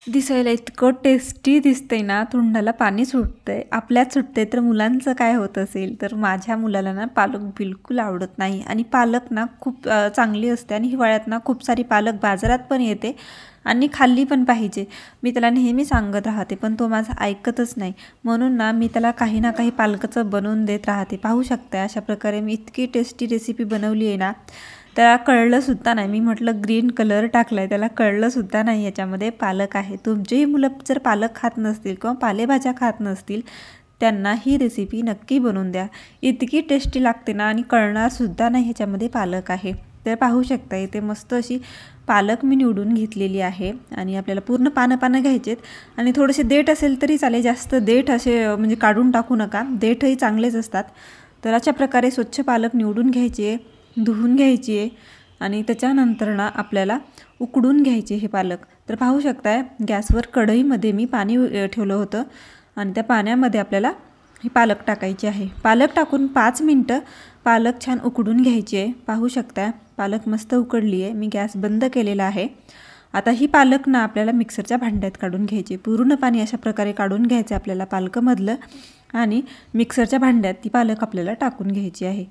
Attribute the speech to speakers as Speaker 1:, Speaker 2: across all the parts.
Speaker 1: दिसायला इतकं टेस्टी दिसतंय ना, तोंडाला पाणी सुटतंय. आपल्यात सुटतंय तर मुलांचं काय होत असेल? तर माझ्या मुलाला ना पालक बिलकुल आवडत नाही आणि पालक ना खूप चांगली असते आणि हिवाळ्यात ना खूप सारी पालक बाजारात पण येते आणि खाल्ली पण पाहिजे. मी त्याला नेहमी सांगत राहते, पण तो माझं ऐकतच नाही. म्हणून ना मी त्याला काही ना काही पालकाचं बनवून देत राहते. पाहू शकता अशा प्रकारे मी इतकी टेस्टी रेसिपी बनवली आहे ना, त्याला कळलंसुद्धा नाही. मी म्हटलं ग्रीन कलर टाकला आहे, त्याला कळलंसुद्धा नाही याच्यामध्ये पालक आहे. तुमचेही मुलं जर पालक खात नसतील किंवा पालेभाज्या खात नसतील, त्यांना ही रेसिपी नक्की बनवून द्या. इतकी टेस्टी लागते ना आणि कळणारसुद्धा नाही ह्याच्यामध्ये पालक आहे. तर पाहू शकता इथे मस्त अशी पालक मी निवडून घेतलेली आहे आणि आपल्याला पूर्ण पानं घ्यायचे आहेत आणि थोडेसे देठ असेल तरी चालेल. जास्त देठ असे म्हणजे काढून टाकू नका, देठही चांगलेच असतात. तर अशा प्रकारे स्वच्छ पालक निवडून घ्यायचे, धुवून घ्यायची आहे आणि त्याच्यानंतर ना आपल्याला उकडून घ्यायचे हे पालक. तर पाहू शकताय गॅसवर कढईमध्ये मी पाणी ठेवलं होतं आणि त्या पाण्यामध्ये आपल्याला हे पालक टाकायचे आहे. पालक टाकून 5 मिनटं पालक छान उकडून घ्यायची आहे. पाहू शकता पालक मस्त उकडली आहे. मी गॅस बंद केलेला आहे. आता ही पालक ना आपल्याला मिक्सरच्या भांड्यात काढून घ्यायची. पूर्ण पाणी अशा प्रकारे काढून घ्यायचं आपल्याला पालकमधलं आणि मिक्सरच्या भांड्यात ती पालक आपल्याला टाकून घ्यायची आहे.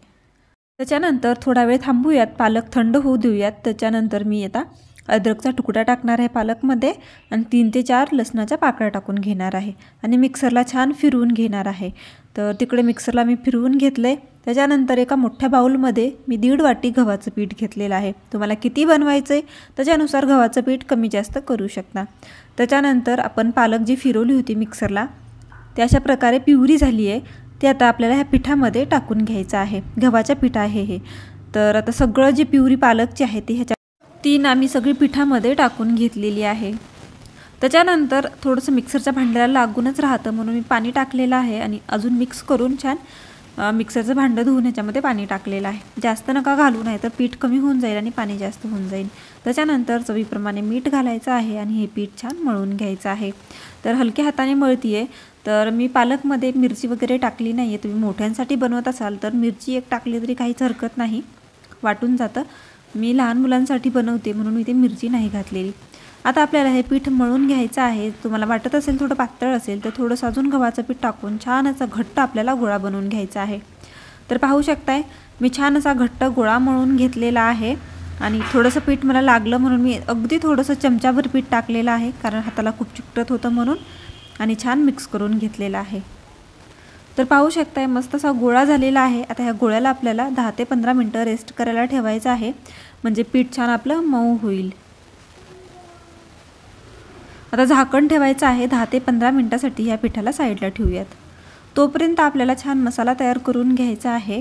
Speaker 1: त्याच्यानंतर थोडा वेळ थांबूयात, पालक थंड होऊ देऊयात. त्याच्यानंतर मी आता अद्रकचा तुकडा टाकणार आहे पालकमध्ये आणि 3 ते 4 लसणाच्या पाकळ्या टाकून घेणार आहे आणि मिक्सरला छान फिरवून घेणार आहे. तर तिकडे मिक्सरला मी फिरवून घेतलं आहे. त्याच्यानंतर एका मोठ्या बाऊलमध्ये मी 1.5 वाटी गव्हाचं पीठ घेतलेलं आहे. तुम्हाला किती बनवायचं आहे त्याच्यानुसार गव्हाचं पीठ कमी जास्त करू शकता. त्याच्यानंतर आपण पालक जी फिरवली होती मिक्सरला ते अशा प्रकारे प्युरी झाली आहे. ते आता आपल्याला ह्या पिठामध्ये टाकून घ्यायचं आहे. गव्हाचं पीठ आहे हे. तर आता सगळं जी प्युरी पालकची आहे ती ना मी सगळी पिठामध्ये टाकून घेतलेली आहे. त्याच्यानंतर थोडंसं मिक्सरच्या भांड्याला लागूनच राहतं म्हणून मी पाणी टाकलेलं आहे आणि अजून मिक्स करून छान मिक्सरचं भांडं धुवून ह्याच्यामध्ये पाणी टाकलेलं आहे. जास्त नका घालू, नाही तर पीठ कमी होऊन जाईल आणि पाणी जास्त होऊन जाईल. त्याच्यानंतर चवीप्रमाणे मीठ घालायचं आहे आणि हे पीठ छान मळून घ्यायचं आहे. तर हलक्या हाताने मळती आहे. तर मी पालकमध्ये मिरची वगैरे टाकली नाही आहे. तुम्ही मोठ्यांसाठी बनवत असाल तर मिरची एक टाकली तरी काहीच हरकत नाही, वाटून जातं. मी लहान मुलांसाठी बनवते म्हणून मी ते मिरची नाही घातलेली. आता आपल्याला हे पीठ मळून घ्यायचं आहे. तुम्हाला वाटत असेल थोडं पातळ असेल तर थोडंसं अजून गव्हाचं पीठ टाकून छान असा घट्ट आपल्याला गोळा बनवून घ्यायचा आहे. तर पाहू शकताय मी छान असा घट्ट गोळा मळून घेतलेला आहे आणि थोडंसं पीठ मला लागलं म्हणून मी अगदी थोडंसं चमचाभर पीठ टाकलेलं आहे, कारण हाताला खूप चिकटत होतं म्हणून, आणि छान मिक्स करून घेतलेलं आहे. तर पाहू शकताय मस्त असा गोळा झालेला आहे. आता ह्या गोळ्याला आपल्याला 10 ते 15 मिनटं रेस्ट करायला ठेवायचं आहे, म्हणजे पीठ छान आपलं मऊ होईल. आता झाकण ठेवायचं आहे 10 ते 15 मिनटासाठी. ह्या पिठाला साईडला ठेवूयात. तोपर्यंत आपल्याला छान मसाला तयार करून घ्यायचा आहे.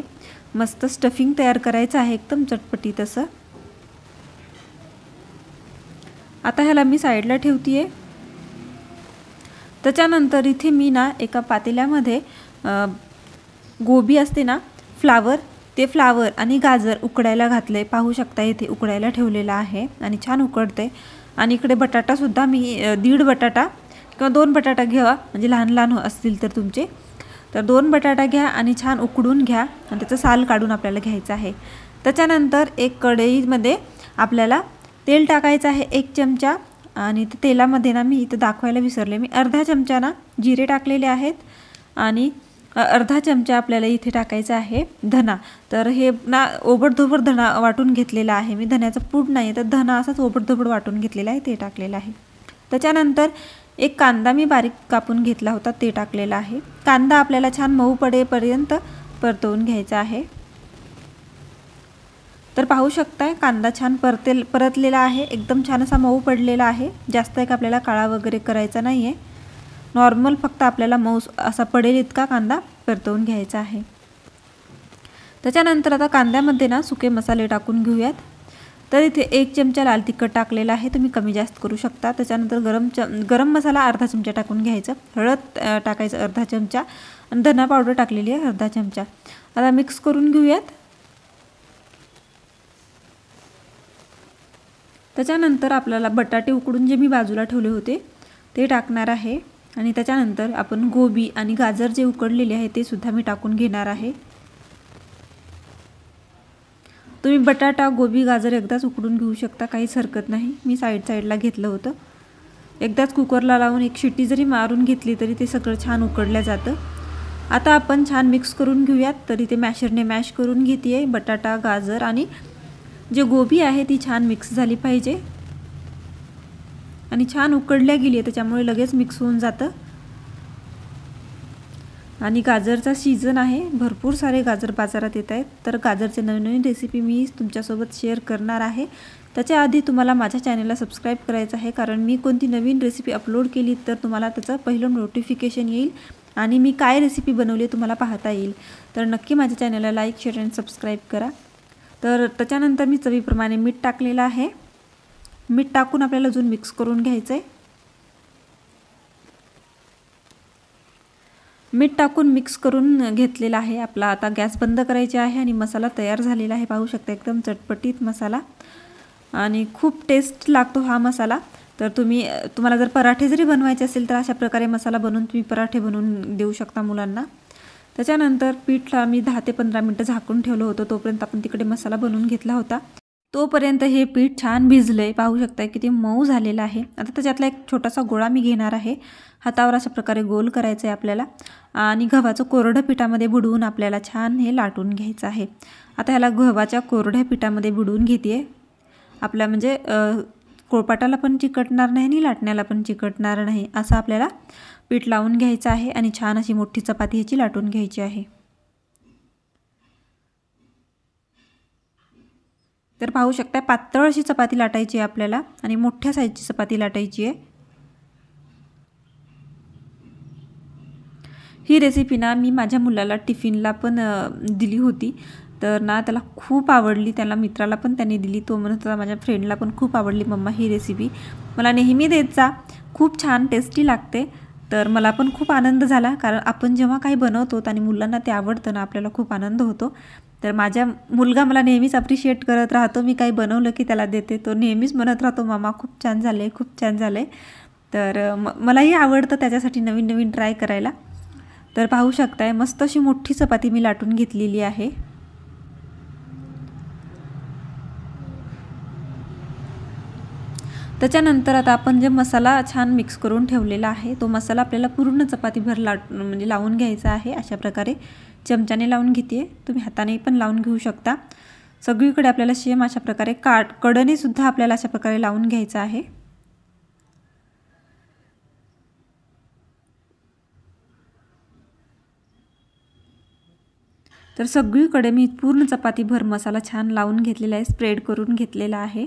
Speaker 1: मस्त स्टफिंग तयार करायचं आहे एकदम चटपटीत असं. आता ह्याला मी साईडला ठेवते. त्याच्यानंतर इथे मी ना एका पातेल्यामध्ये गोबी असते ना, फ्लावर, ते फ्लावर आणि गाजर उकडायला घातले. पाहू शकता इथे उकडायला ठेवलेला आहे आणि छान उकडते. आणि इकडे बटाटासुद्धा मी 1.5 बटाटा किंवा 2 बटाटा घ्या, म्हणजे लहान लहान असतील तर तुमचे, तर 2 बटाटा घ्या आणि छान उकडून घ्या आणि त्याचं साल काढून आपल्याला घ्यायचं आहे. त्याच्यानंतर एक कढईमध्ये आपल्याला तेल टाकायचं आहे 1 चमचा आणि तेलामध्ये ना मी इथं दाखवायला विसरले, मी अर्धा चमचा ना जिरे टाकलेले आहेत आणि अर्धा चमचा आपल्याला इथे टाकायचा आहे धना. तर हे ना ओबडधोबड धना वाटून घेतलेला आहे मी. धन्याचं पूड नाही तर धना असाच ओबडधोबड वाटून घेतलेला आहे, ते टाकलेलं आहे. त्याच्यानंतर एक कांदा मी बारीक कापून घेतला होता, ते टाकलेला आहे. कांदा आपल्याला छान मऊ पडेपर्यंत परतवून घ्यायचा आहे. तर पाहू शकताय कांदा छान परतलेला आहे, एकदम छान असा मऊ पडलेला आहे. जास्त एक आपल्याला काळा वगैरे करायचा नाही आहे, नॉर्मल फक्त आपल्याला मऊ असा पडेल इतका कांदा परतवून घ्यायचा आहे. त्याच्यानंतर आता कांद्यामध्ये ना सुके मसाले टाकून घेऊयात. तर इथे 1 चमचा लाल तिखट टाकलेला आहे, तुम्ही कमी जास्त करू शकता. त्याच्यानंतर गरम मसाला अर्धा चमचा टाकून घ्यायचं, हळद टाकायचं अर्धा चमचा आणि धना पावडर टाकलेली आहे अर्धा चमचा. आता मिक्स करून घेऊयात. त्याच्यानंतर आपल्याला बटाटे उकडून जे मी बाजूला ठेवले होते ते टाकणार आहे आणि त्याच्यानंतर आपण गोबी आणि गाजर जे उकडलेले आहे ते सुद्धा मी टाकून घेणार आहे. तुम्ही बटाटा, गोबी, गाजर एकदाच उकडून घेऊ शकता, काहीच हरकत नाही. मी साईडला घेतलं होतं. एकदाच कुकरला लावून एक शिट्टी जरी मारून घेतली तरी ते सगळं छान उकडलं जातं। आता आपण छान मिक्स करून घेऊयात। तरी ते मॅशरने मॅश करून घेते बटाटा, गाजर आणि जे गोबी आहे ती छान मिक्स झाली पाहिजे आणि छान उकडल्या गेली आहे त्याच्यामुळे लगेच मिक्स होऊन जातं। आणि गाजरचा सीजन आहे, भरपूर सारे गाजर बाजारात येत आहेत, तर गाजरचे नवीन रेसिपी मी तुमच्यासोबत शेअर करणार आहे। त्याच्या आधी तुम्हाला माझ्या चॅनलला सबस्क्राइब करायचं आहे, कारण मी कोणती नवीन रेसिपी अपलोड केली तर तुम्हाला त्याचं पहिलं नोटिफिकेशन येईल आणि मी काय रेसिपी बनवली तुम्हाला पाहता येईल। तर नक्की माझ्या चॅनलला लाईक, शेअर आणि सबस्क्राइब करा। तर त्याच्यानंतर मी चवीप्रमाणे मीठ टाकलेलं आहे। मीठ टाकून आपल्याला अजून मिक्स करून घ्यायचं आहे। मीठ टाकून मिक्स करून घेतलेला आहे। आपला आता गॅस बंद करायचे आहे आणि मसाला तयार झालेला आहे। पाहू शकता एकदम चटपटीत मसाला आणि खूप टेस्ट लागतो हा मसाला। तर तुम्हाला जर पराठे जरी बनवायचे असेल तर अशा प्रकारे मसाला बनवून तुम्ही पराठे बनवून देऊ शकता मुलांना। त्याच्यानंतर पीठला मी 10 ते 15 मिनिटं झाकून ठेवलं होतं, तोपर्यंत आपण तिकडे मसाला बनवून घेतला होता। तोपर्यंत हे पीठ छान भिजलंय, पाहू शकता किती मऊ झालेलं आहे। आता त्याच्यातला एक छोटासा गोळा मी घेणार आहे, हातावर अशा प्रकारे गोल करायचं आहे आपल्याला आणि गव्हाचं कोरडं पिठामध्ये बुडवून आपल्याला छान हे लाटून घ्यायचं आहे। आता ह्याला गव्हाच्या कोरड्या पिठामध्ये बुडवून घेते। आपल्या म्हणजे पोळपाटाला पण चिकटणार नाही आणि लाटण्याला पण चिकटणार नाही असं आपल्याला पीठ लावून घ्यायचं आहे आणि छान अशी मोठी चपाती ह्याची लाटून घ्यायची आहे। तर पाहू शकता पातळ अशी चपाती लाटायची आहे आपल्याला आणि मोठ्या साईजची चपाती लाटायची आहे। ही रेसिपी ना मी माझ्या मुलाला टिफिनला पण दिली होती, तर ना त्याला खूप आवडली, त्याला मित्राला पण त्याने दिली। तो म्हणत होता माझ्या फ्रेंडला पण खूप आवडली मम्मा ही रेसिपी, मला नेहमी देत जा, खूप छान टेस्टी लागते। तर मला पण खूप आनंद झाला, कारण आपण जेव्हा काही बनवतो आणि मुलांना ते आवडतं ना आपल्याला खूप आनंद होतो। तर माझा मुलगा मला नेहमीच अप्रिशिएट करत राहतो, मी काही बनवलं की त्याला देते, तो नेहमीच म्हणत राहतो मामा खूप छान झाले, खूप छान झाले। तर मलाही आवडतं त्याच्यासाठी नवीन नवीन ट्राय करायला। तर पाहू शकताय मस्त अशी मोठी चपाती मी लाटून घेतलेली आहे। त्याच्यानंतर आता आपण जे मसाला छान मिक्स करून ठेवलेला आहे तो मसाला आपल्याला पूर्ण चपातीभर म्हणजे लावून घ्यायचा आहे। अशा प्रकारे चमच्याने लावून घेते, तुम्ही हाताने पण लावून घेऊ शकता। सगळीकडे आपल्याला सेम अशा प्रकारे कडने सुद्धा आपल्याला अशा प्रकारे लावून घ्यायचं आहे। तर सगळीकडे मी पूर्ण चपातीभर मसाला छान लावून घेतलेला आहे, स्प्रेड करून घेतलेला आहे।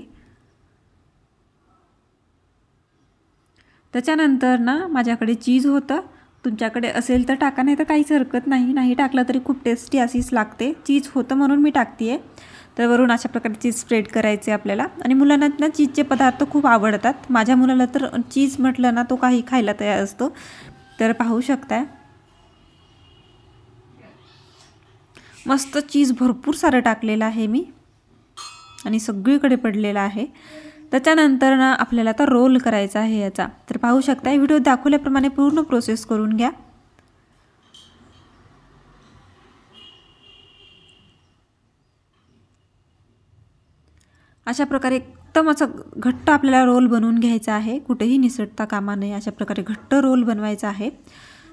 Speaker 1: त्याच्यानंतर ना माझ्याकडे चीज होतं, तुमच्याकडे असेल तर टाका, नाही तर काहीच हरकत नाही, नाही टाकलं तरी खूप टेस्टी अशीच लागते। चीज होतं म्हणून मी टाकते। तर वरून अशा प्रकारे चीज स्प्रेड करायचे आपल्याला आणि मुलांना ना चीजचे पदार्थ खूप आवडतात। माझ्या मुलाला तर चीज म्हटलं ना तो काही खायला तयार असतो। तर पाहू शकताय मस्त चीज भरपूर सारं टाकलेलं आहे मी आणि सगळीकडे पडलेलं आहे। त्याच्यानंतर ना आपल्याला आता रोल करायचा आहे याचा। तर पाहू शकता व्हिडिओ दाखवल्याप्रमाणे पूर्ण प्रोसेस करून घ्या। अशा प्रकारे एकदम असं घट्ट आपल्याला रोल बनवून घ्यायचा आहे, कुठेही निसटता कामा नये, अशा प्रकारे घट्ट रोल बनवायचा आहे।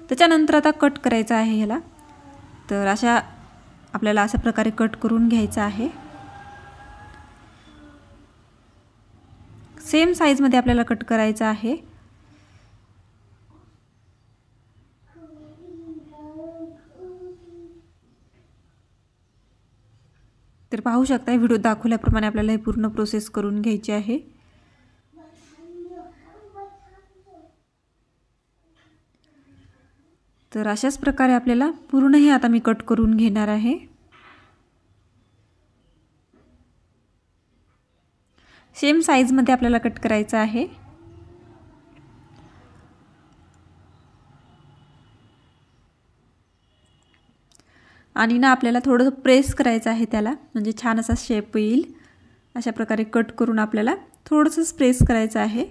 Speaker 1: त्याच्यानंतर आता कट करायचा आहे ह्याला। तर आपल्याला अशा प्रकारे कट करून घ्यायचा आहे। सेम साईजमध्ये आपल्याला कट करायचा आहे। तर पाहू शकता व्हिडिओ दाखवल्याप्रमाणे आपल्याला हे पूर्ण प्रोसेस करून घ्यायची आहे। तर अशाच प्रकारे आपल्याला पूर्ण हे आता मी कट करून घेणार आहे। सेम साईजमध्ये आपल्याला कट करायचं आहे। आणि ना आपल्याला थोडं प्रेस करायचं आहे त्याला, म्हणजे छान असा शेप येईल। अशा प्रकारे कट करून आपल्याला थोडंसं प्रेस करायचं आहे।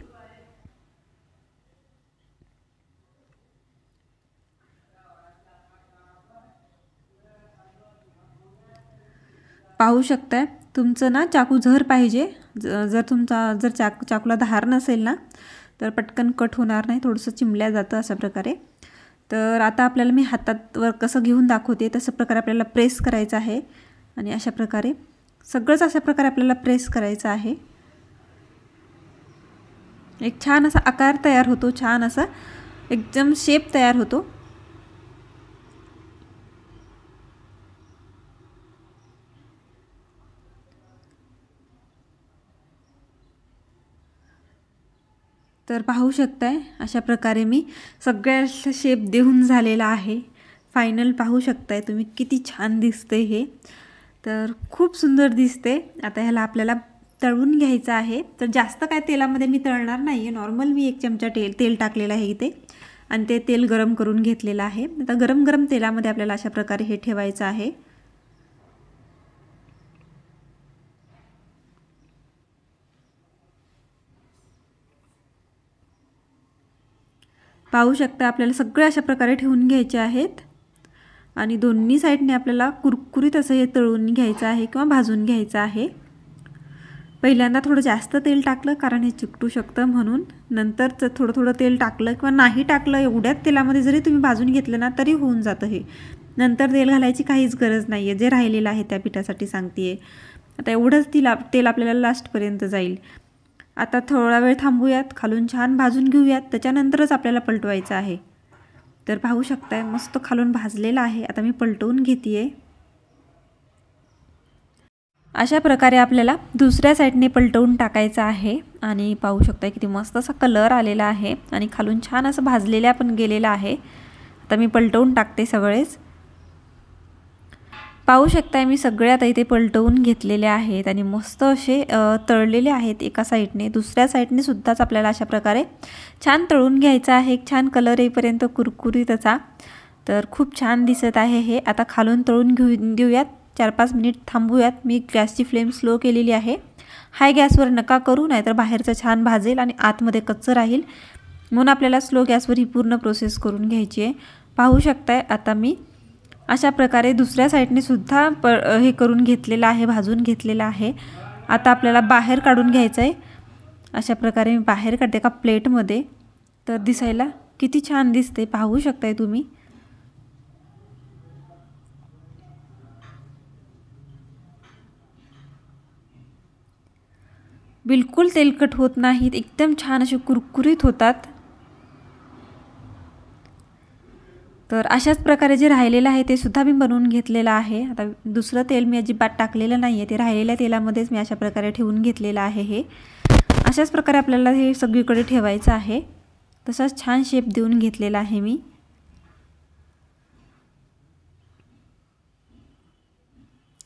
Speaker 1: पाहू शकताय तुमचं ना चाकू झर पाहिजे, जर चाकूला धार नसेल ना तर पटकन कट होणार नाही, थोडंसं चिमल्या जातं अशा प्रकारे। तर आता आपल्याला मी हातावर कसं घेऊन दाखवते तसं प्रकारे आपल्याला प्रेस करायचं आहे आणि अशा प्रकारे सगळंच अशा प्रकारे आपल्याला प्रेस करायचं आहे। एक छान असा आकार तयार होतो, छान असा एकदम शेप तयार होतो। तर पाहू शकताय अशा प्रकारे मी सगळ्या शेप देऊन झालेला आहे। फायनल पाहू शकताय तुम्ही किती छान दिसते हे, तर खूप सुंदर दिसते। आता ह्याला आपल्याला तळून घ्यायचं आहे। तर जास्त काय तेलामध्ये मी तळणार नाही आहे, नॉर्मल मी 1 चमचा तेल टाकलेलं आहे इथे आणि ते तेल गरम करून घेतलेलं आहे। आता गरम गरम तेलामध्ये आपल्याला अशा प्रकारे हे ठेवायचं आहे। पाहू शकता आपल्याला सगळे अशा प्रकारे ठेवून घ्यायचे आहेत आणि दोन्ही साईडने आपल्याला कुरकुरीत असं हे तळून घ्यायचं आहे किंवा भाजून घ्यायचं आहे। पहिल्यांदा थोडं जास्त तेल टाकलं कारण हे चिकटू शकतं म्हणून, नंतर थोडं तेल टाकलं किंवा नाही टाकलं एवढ्याच तेलामध्ये जरी तुम्ही भाजून घेतलं ना तरी होऊन जातं हे। नंतर तेल घालायची काहीच गरज नाही आहे, जे राहिलेलं आहे त्या पिठासाठी सांगते। आता एवढंच तेल आपल्याला लास्टपर्यंत जाईल। आता थोडा वेळ थांबूयात, खालून छान भाजून घेऊयात, त्याच्यानंतरच आपल्याला पलटवायचं आहे। तर पाहू शकताय मस्त खालून भाजलेला आहे। आता मी पलटवून घेतेय। अशा प्रकारे आपल्याला दुसऱ्या साईडने पलटवून टाकायचं आहे आणि पाहू शकताय किती मस्त असा कलर आलेला आहे आणि खालून छान असं भाजलेला पण गेलेला आहे। आता मी पलटवून टाकते सगळेच। पाहू शकताय मी सगळे आता इथे पलटवून घेतलेले आहेत आणि मस्त असे तळलेले आहेत एका साईडने। दुसऱ्या साईडने सुद्धाच आपल्याला अशा प्रकारे छान तळून घ्यायचं आहे, एक छान कलर येईपर्यंत कुरकुरीत असा। तर खूप छान दिसत आहे हे। आता खालून तळून देऊयात, 4-5 मिनिट थांबूयात। मी गॅसची फ्लेम स्लो केलेली आहे, हाय गॅसवर नका करू, नाहीतर बाहेरचं छान भाजेल आणि आतमध्ये कच्चं राहील, म्हणून आपल्याला स्लो गॅसवर ही पूर्ण प्रोसेस करून घ्यायची आहे। पाहू शकताय आता मी अशा प्रकारे दुसऱ्या साईडने सुद्धा हे करून घेतलेलं आहे, भाजून घेतलेलं आहे। आता आपल्याला बाहेर काढून घ्यायचं आहे। अशा प्रकारे मी बाहेर काढते एका प्लेटमध्ये, तर दिसायला किती छान दिसते पाहू शकताय तुम्ही। बिलकुल तेलकट होत नाहीत, एकदम छान असे कुरकुरीत होतात। तर अशाच प्रकारे जे राहिलेलं आहे ते सुद्धा मी बनवून घेतलेलं आहे। आता दुसरं तेल मी अजिबात टाकलेलं नाही आहे, ते राहिलेल्या तेलामध्येच मी अशा प्रकारे ठेवून घेतलेलं आहे हे। अशाच प्रकारे आपल्याला हे सगळीकडे ठेवायचं आहे, तसाच छान शेप देऊन घेतलेला आहे मी।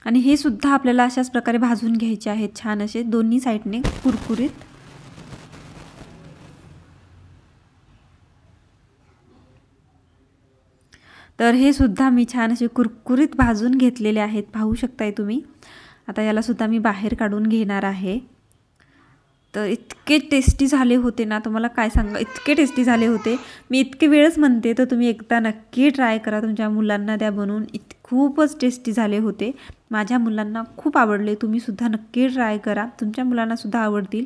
Speaker 1: आणि हे सुद्धा आपल्याला अशाच प्रकारे भाजून घ्यायचे आहेत छान असे दोन्ही साईडने कुरकुरीत। तर हे सुद्धा मी छान असे कुरकुरीत भाजून घेतलेले आहेत, पाहू शकताय तुम्ही। आता याला सुद्धा मी बाहेर काढून घेणार आहे। तर इतके टेस्टी झाले होते ना, तुम्हाला काय सांगा, इतके टेस्टी झाले होते। मी इतके वेळच म्हणते, तर तुम्ही एकदा नक्की ट्राय करा, तुमच्या मुलांना द्या बनवून। खूपच टेस्टी झाले होते, माझ्या मुलांना खूप आवडले। तुम्ही सुद्धा नक्की ट्राय करा, तुमच्या मुलांना सुद्धा आवडतील।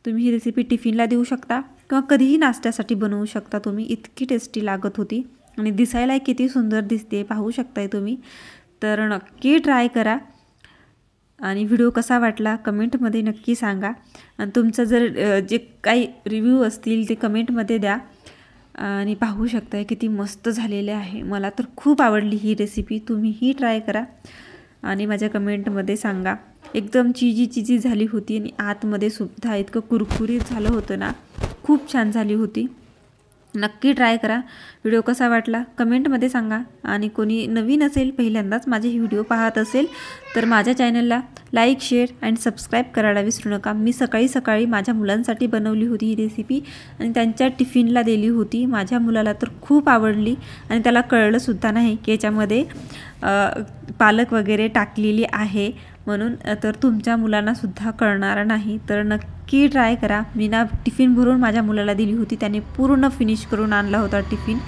Speaker 1: तुम्ही ही रेसिपी टिफिनला देऊ शकता किंवा कधीही नाश्त्यासाठी बनवू शकता तुम्ही, इतकी टेस्टी लागत होती आणि दिसायला किती सुंदर दिसते पाहू शकताय तुम्ही। तर नक्की ट्राय करा आणि व्हिडिओ कसा वाटला कमेंटमध्ये नक्की सांगा आणि तुमचं जर जे काही रिव्ह्यू असतील ते कमेंटमध्ये द्या। आणि पाहू शकताय किती मस्त झालेले आहे, मला तर खूप आवडली ही रेसिपी। तुम्हीही ट्राय करा आणि माझ्या कमेंटमध्ये सांगा। एकदम चीजी झाली होती आणि आतमध्ये सुद्धा इतकं कुरकुरीत झालं होतं ना, खूप छान झाली होती। नक्की ट्राय करा। व्हिडिओ कसा वाटला कमेंटमध्ये सांगा आणि कोणी नवीन असेल, पहिल्यांदाच माझे व्हिडिओ पाहत असेल, तर माझ्या चॅनलला लाईक, शेअर अँड सबस्क्राईब करायला विसरू नका। मी सकाळी माझ्या मुलांसाठी बनवली होती ही रेसिपी आणि त्यांच्या टिफिनला दिली होती। माझ्या मुलाला तर खूप आवडली आणि त्याला कळलंसुद्धा नाही की याच्यामध्ये पालक वगैरे टाकलेली आहे म्हणून। तर तुमच्या मुलांनासुद्धा कळणार नाही, तर नक्की ट्राय करा। मी ना टिफिन भरून माझ्या मुलाला दिली होती, त्याने पूर्ण फिनिश करून आणला होता टिफिन।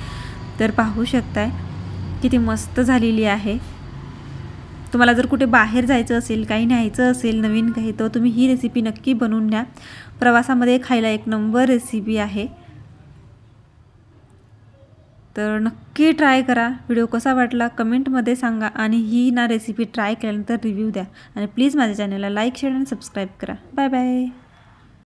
Speaker 1: तर पाहू शकताय किती मस्त झालेली आहे। तुम्हाला जर कुठे बाहेर जायचं असेल, काही न्यायचं असेल नवीन काही, तर तुम्ही ही रेसिपी नक्की बनवून न्या. प्रवासामध्ये खायला एक नंबर रेसिपी आहे. तर नक्की ट्राय करा. व्हिडिओ कसा वाटला कमेंटमध्ये सांगा आणि ही रेसिपी ट्राय केल्यानंतर रिव्ह्यू द्या. आणि प्लीज माझ्या चॅनलला लाईक, शेअर आणि सबस्क्राईब करा. Bye bye.